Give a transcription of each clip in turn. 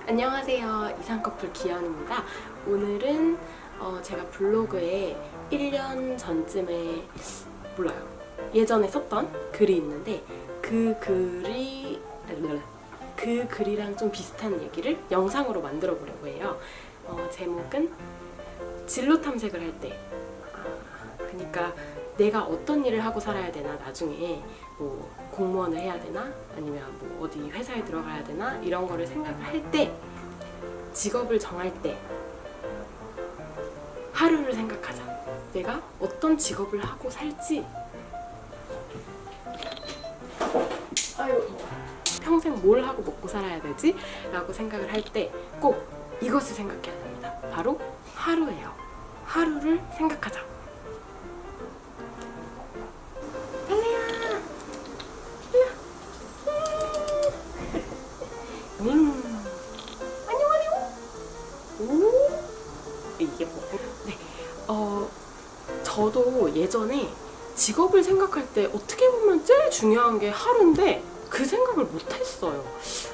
안녕하세요. 이상커플 기현입니다. 오늘은 제가 블로그에 1년 전쯤에 예전에 썼던 글이 있는데 그 글이랑 좀 비슷한 얘기를 영상으로 만들어 보려고 해요. 제목은 진로 탐색을 할 때, 그러니까 내가 어떤 일을 하고 살아야 되나, 나중에 뭐 공무원을 해야 되나, 아니면 뭐 어디 회사에 들어가야 되나, 이런 거를 생각을 할 때, 직업을 정할 때 하루를 생각하자. 내가 어떤 직업을 하고 살지, 평생 뭘 하고 먹고 살아야 되지? 라고 생각을 할 때 꼭 이것을 생각해야 됩니다. 바로 하루예요. 하루를 생각하자. 이게 뭐? 네. 저도 예전에 직업을 생각할 때 어떻게 보면 제일 중요한 게 하루인데 그 생각을 못 했어요.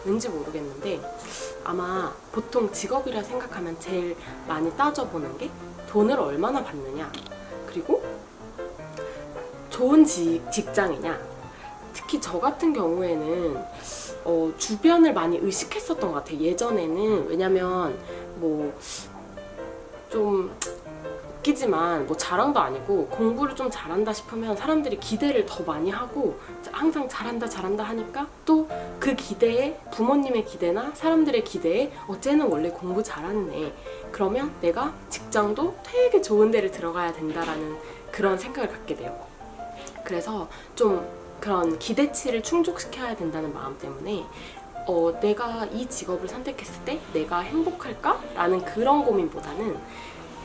왠지 모르겠는데 아마 보통 직업이라 생각하면 제일 많이 따져보는 게 돈을 얼마나 받느냐, 그리고 좋은 직장이냐. 특히 저 같은 경우에는 주변을 많이 의식했었던 것 같아요. 예전에는. 왜냐면 뭐 좀 웃기지만 뭐 자랑도 아니고 공부를 좀 잘한다 싶으면 사람들이 기대를 더 많이 하고 항상 잘한다 하니까 또 그 기대에, 부모님의 기대나 사람들의 기대에 쟤는 원래 공부 잘하는 애, 그러면 내가 직장도 되게 좋은 데를 들어가야 된다라는 그런 생각을 갖게 돼요. 그래서 좀 그런 기대치를 충족시켜야 된다는 마음 때문에 내가 이 직업을 선택했을 때 내가 행복할까? 라는 그런 고민보다는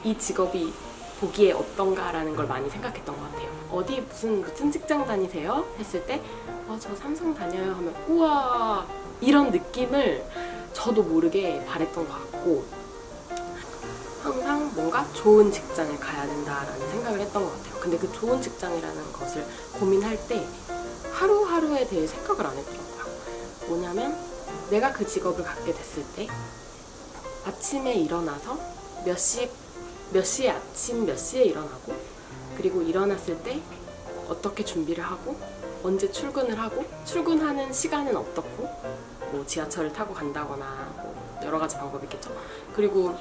이 직업이 보기에 어떤가라는 걸 많이 생각했던 것 같아요. 어디 무슨 직장 다니세요? 했을 때 저 삼성 다녀요 하면 우와, 이런 느낌을 저도 모르게 바랬던 것 같고, 항상 뭔가 좋은 직장을 가야 된다라는 생각을 했던 것 같아요. 근데 그 좋은 직장이라는 것을 고민할 때 하루하루에 대해 생각을 안 했더라고요. 뭐냐면 내가 그 직업을 갖게 됐을 때 아침에 일어나서 몇 시에 아침 몇 시에 일어나고, 그리고 일어났을 때 어떻게 준비를 하고, 언제 출근을 하고, 출근하는 시간은 어떻고, 뭐 지하철을 타고 간다거나 뭐 여러 가지 방법이 있겠죠. 그리고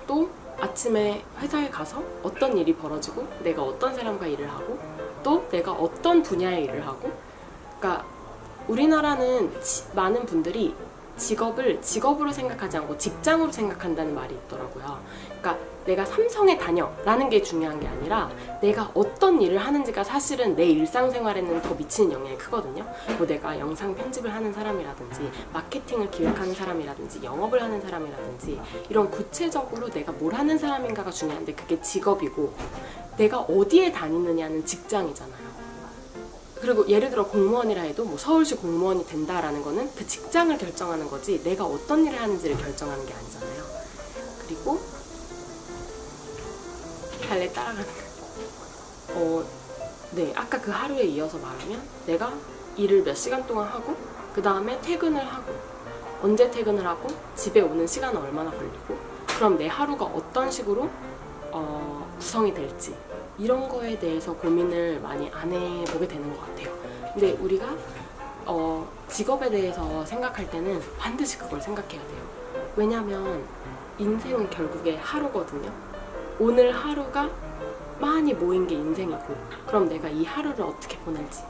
또 아침에 회사에 가서 어떤 일이 벌어지고, 내가 어떤 사람과 일을 하고, 또 내가 어떤 분야의 일을 하고. 그러니까 우리나라는 많은 분들이 직업을 직업으로 생각하지 않고 직장으로 생각한다는 말이 있더라고요. 그러니까 내가 삼성에 다녀 라는 게 중요한 게 아니라 내가 어떤 일을 하는지가 사실은 내 일상생활에는 더 미치는 영향이 크거든요. 뭐 내가 영상 편집을 하는 사람이라든지 마케팅을 기획하는 사람이라든지 영업을 하는 사람이라든지 이런 구체적으로 내가 뭘 하는 사람인가가 중요한데, 그게 직업이고 내가 어디에 다니느냐는 직장이잖아요. 그리고 예를 들어 공무원이라 해도 뭐 서울시 공무원이 된다라는 거는 그 직장을 결정하는 거지 내가 어떤 일을 하는지를 결정하는 게 아니잖아요. 그리고 달래 따라가는 거. 네, 아까 그 하루에 이어서 말하면 내가 일을 몇 시간 동안 하고, 그 다음에 퇴근을 하고, 언제 퇴근을 하고, 집에 오는 시간은 얼마나 걸리고, 그럼 내 하루가 어떤 식으로 구성이 될지, 이런 거에 대해서 고민을 많이 안 해보게 되는 것 같아요. 근데 우리가 직업에 대해서 생각할 때는 반드시 그걸 생각해야 돼요. 왜냐면 인생은 결국에 하루거든요. 오늘 하루가 많이 모인 게 인생이고, 그럼 내가 이 하루를 어떻게 보낼지,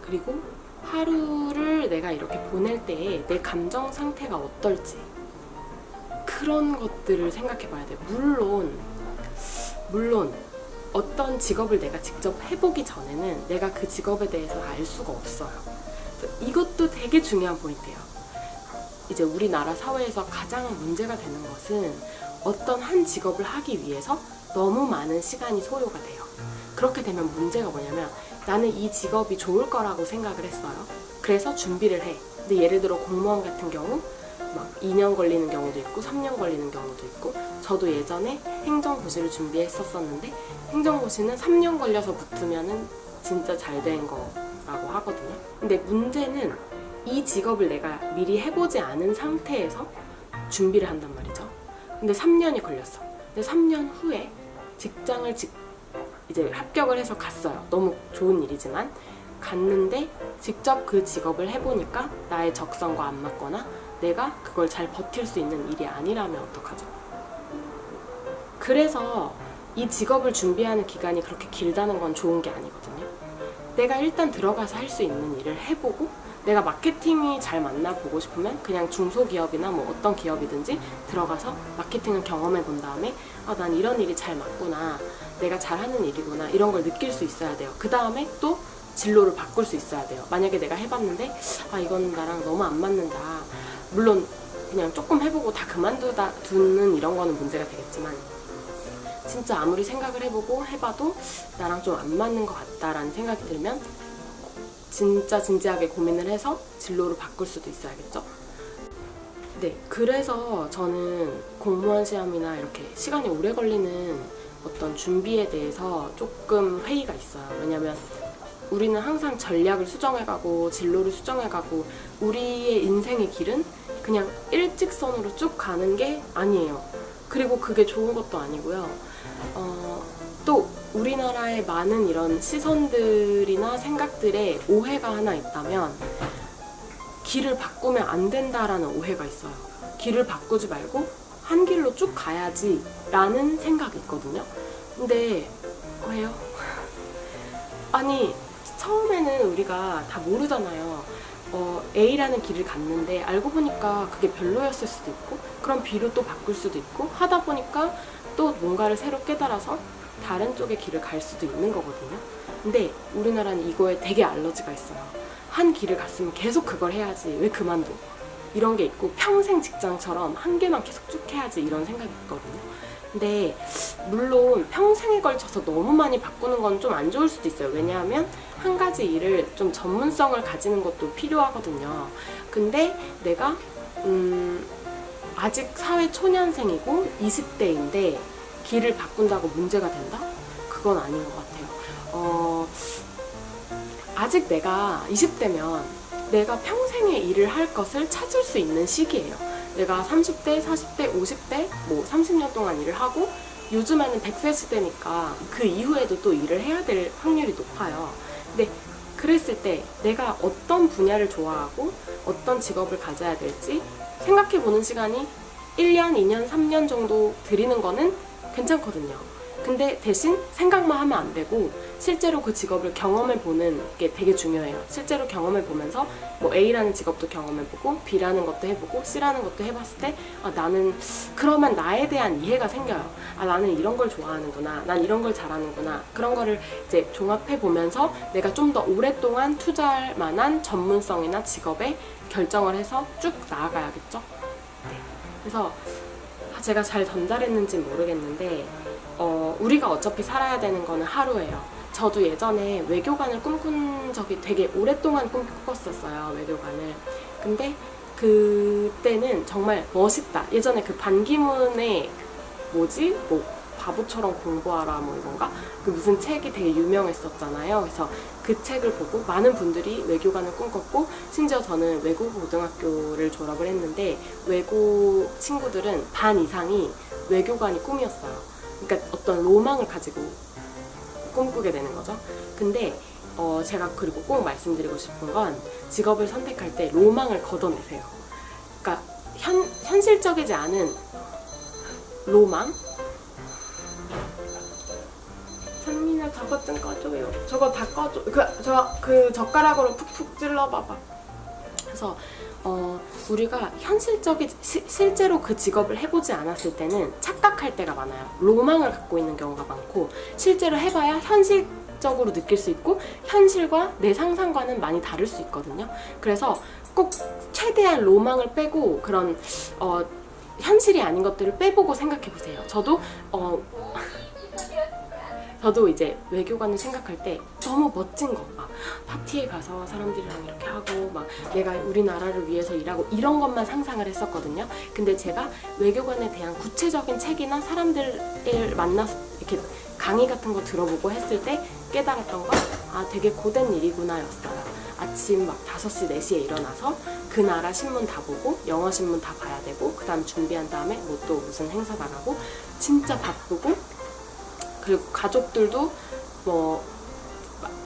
그리고 하루를 내가 이렇게 보낼 때에 내 감정 상태가 어떨지, 그런 것들을 생각해 봐야 돼요. 물론 어떤 직업을 내가 직접 해보기 전에는 내가 그 직업에 대해서 알 수가 없어요. 이것도 되게 중요한 포인트예요. 이제 우리나라 사회에서 가장 문제가 되는 것은 어떤 한 직업을 하기 위해서 너무 많은 시간이 소요가 돼요. 그렇게 되면 문제가 뭐냐면, 나는 이 직업이 좋을 거라고 생각을 했어요. 그래서 준비를 해. 근데 예를 들어 공무원 같은 경우 막 2년 걸리는 경우도 있고 3년 걸리는 경우도 있고, 저도 예전에 행정고시를 준비했었는데 행정고시는 3년 걸려서 붙으면은 진짜 잘 된 거라고 하거든요. 근데 문제는 이 직업을 내가 미리 해보지 않은 상태에서 준비를 한단 말이죠. 근데 3년이 걸렸어. 근데 3년 후에 직장을 이제 합격을 해서 갔어요. 너무 좋은 일이지만 갔는데 직접 그 직업을 해보니까 나의 적성과 안 맞거나 내가 그걸 잘 버틸 수 있는 일이 아니라면 어떡하죠? 그래서 이 직업을 준비하는 기간이 그렇게 길다는 건 좋은 게 아니거든요. 내가 일단 들어가서 할 수 있는 일을 해보고 내가 마케팅이 잘 맞나 보고 싶으면 그냥 중소기업이나 뭐 어떤 기업이든지 들어가서 마케팅을 경험해 본 다음에 난 이런 일이 잘 맞구나, 내가 잘하는 일이구나, 이런 걸 느낄 수 있어야 돼요. 그 다음에 또 진로를 바꿀 수 있어야 돼요. 만약에 내가 해봤는데 이건 나랑 너무 안 맞는다, 물론 그냥 조금 해보고 다 그만두는 이런 거는 문제가 되겠지만 진짜 아무리 생각을 해보고 해봐도 나랑 좀 안 맞는 것 같다라는 생각이 들면 진짜 진지하게 고민을 해서 진로를 바꿀 수도 있어야겠죠? 네, 그래서 저는 공무원 시험이나 이렇게 시간이 오래 걸리는 어떤 준비에 대해서 조금 회의가 있어요. 왜냐면 우리는 항상 전략을 수정해가고 진로를 수정해가고 우리의 인생의 길은 그냥 일직선으로 쭉 가는 게 아니에요. 그리고 그게 좋은 것도 아니고요. 또 우리나라의 많은 이런 시선들이나 생각들에 오해가 하나 있다면 길을 바꾸면 안 된다라는 오해가 있어요. 길을 바꾸지 말고 한 길로 쭉 가야지 라는 생각이 있거든요. 근데 왜요? 아니 처음에는 우리가 다 모르잖아요. A라는 길을 갔는데 알고 보니까 그게 별로였을 수도 있고 그럼 B로 또 바꿀 수도 있고 하다 보니까 또 뭔가를 새로 깨달아서 다른 쪽의 길을 갈 수도 있는 거거든요. 근데 우리나라는 이거에 되게 알러지가 있어요. 한 길을 갔으면 계속 그걸 해야지, 왜 그만둬? 이런 게 있고 평생 직장처럼 한 개만 계속 쭉 해야지 이런 생각이 있거든요. 근데 물론 평생에 걸쳐서 너무 많이 바꾸는 건 좀 안 좋을 수도 있어요. 왜냐하면 한 가지 일을 좀 전문성을 가지는 것도 필요하거든요. 근데 내가 아직 사회 초년생이고 20대인데 길을 바꾼다고 문제가 된다? 그건 아닌 것 같아요. 아직 내가 20대면 내가 평생의 일을 할 것을 찾을 수 있는 시기예요. 내가 30대, 40대, 50대, 뭐 30년 동안 일을 하고 요즘에는 100세 시대니까 그 이후에도 또 일을 해야 될 확률이 높아요. 근데 그랬을 때 내가 어떤 분야를 좋아하고 어떤 직업을 가져야 될지 생각해보는 시간이 1년, 2년, 3년 정도 들이는 거는 괜찮거든요. 근데 대신 생각만 하면 안 되고 실제로 그 직업을 경험해보는 게 되게 중요해요. 실제로 경험해보면서 뭐 A라는 직업도 경험해보고 B라는 것도 해보고 C라는 것도 해봤을 때 나는 그러면 나에 대한 이해가 생겨요. 나는 이런 걸 좋아하는구나, 난 이런 걸 잘하는구나. 그런 거를 이제 종합해보면서 내가 좀 더 오랫동안 투자할 만한 전문성이나 직업에 결정을 해서 쭉 나아가야겠죠. 네. 그래서 제가 잘 전달했는지 모르겠는데 우리가 어차피 살아야 되는 거는 하루예요. 저도 예전에 외교관을 꿈꾼 적이 되게 오랫동안 꿈꿨었어요. 외교관을. 근데 그때는 정말 멋있다. 예전에 그 반기문의 뭐 바보처럼 공부하라 뭐 이건가? 그 무슨 책이 되게 유명했었잖아요. 그래서 그 책을 보고 많은 분들이 외교관을 꿈꿨고 심지어 저는 외국 고등학교를 졸업을 했는데 외고 친구들은 반 이상이 외교관이 꿈이었어요. 그러니까 어떤 로망을 가지고 꿈꾸게 되는 거죠. 근데 제가 그리고 꼭 말씀드리고 싶은 건 직업을 선택할 때 로망을 걷어내세요. 그러니까 현실적이지 않은 로망? 선민아 저것 좀 꺼줘요. 저거 다 꺼줘. 그 젓가락으로 푹푹 찔러봐봐. 그래서 우리가 실제로 그 직업을 해보지 않았을 때는 착각할 때가 많아요. 로망을 갖고 있는 경우가 많고 실제로 해봐야 현실적으로 느낄 수 있고 현실과 내 상상과는 많이 다를 수 있거든요. 그래서 꼭 최대한 로망을 빼고 그런 현실이 아닌 것들을 빼보고 생각해보세요. 저도 이제 외교관을 생각할 때 너무 멋진 거, 막 파티에 가서 사람들이랑 이렇게 하고 막 내가 우리나라를 위해서 일하고 이런 것만 상상을 했었거든요. 근데 제가 외교관에 대한 구체적인 책이나 사람들을 만나서 이렇게 강의 같은 거 들어보고 했을 때 깨달았던 건 되게 고된 일이구나 였어요. 아침 막 5시, 4시에 일어나서 그 나라 신문 다 보고 영어 신문 다 봐야 되고 그 다음 준비한 다음에 뭐 또 무슨 행사 나가고 진짜 바쁘고 그리고 가족들도 뭐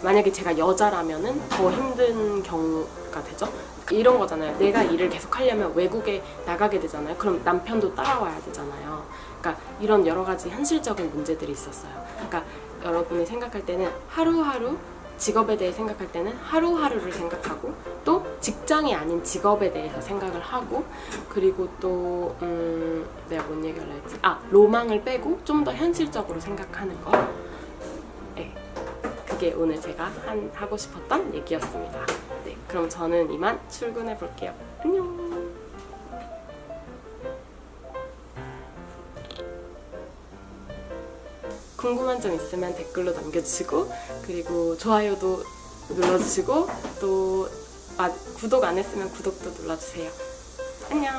만약에 제가 여자라면은 더 힘든 경우가 되죠. 이런 거잖아요. 내가 일을 계속 하려면 외국에 나가게 되잖아요. 그럼 남편도 따라와야 되잖아요. 그러니까 이런 여러 가지 현실적인 문제들이 있었어요. 그러니까 여러분이 생각할 때는 하루하루 직업에 대해 생각할 때는 하루하루를 생각하고 또 직장이 아닌 직업에 대해서 생각을 하고 그리고 또 내가 뭔 얘기를 했지? 로망을 빼고 좀 더 현실적으로 생각하는 거. 네, 그게 오늘 제가 하고 싶었던 얘기였습니다. 네, 그럼 저는 이만 출근해 볼게요. 안녕. 궁금한 점 있으면 댓글로 남겨주시고 그리고 좋아요도 눌러주시고 또 구독 안 했으면 구독도 눌러주세요. 안녕.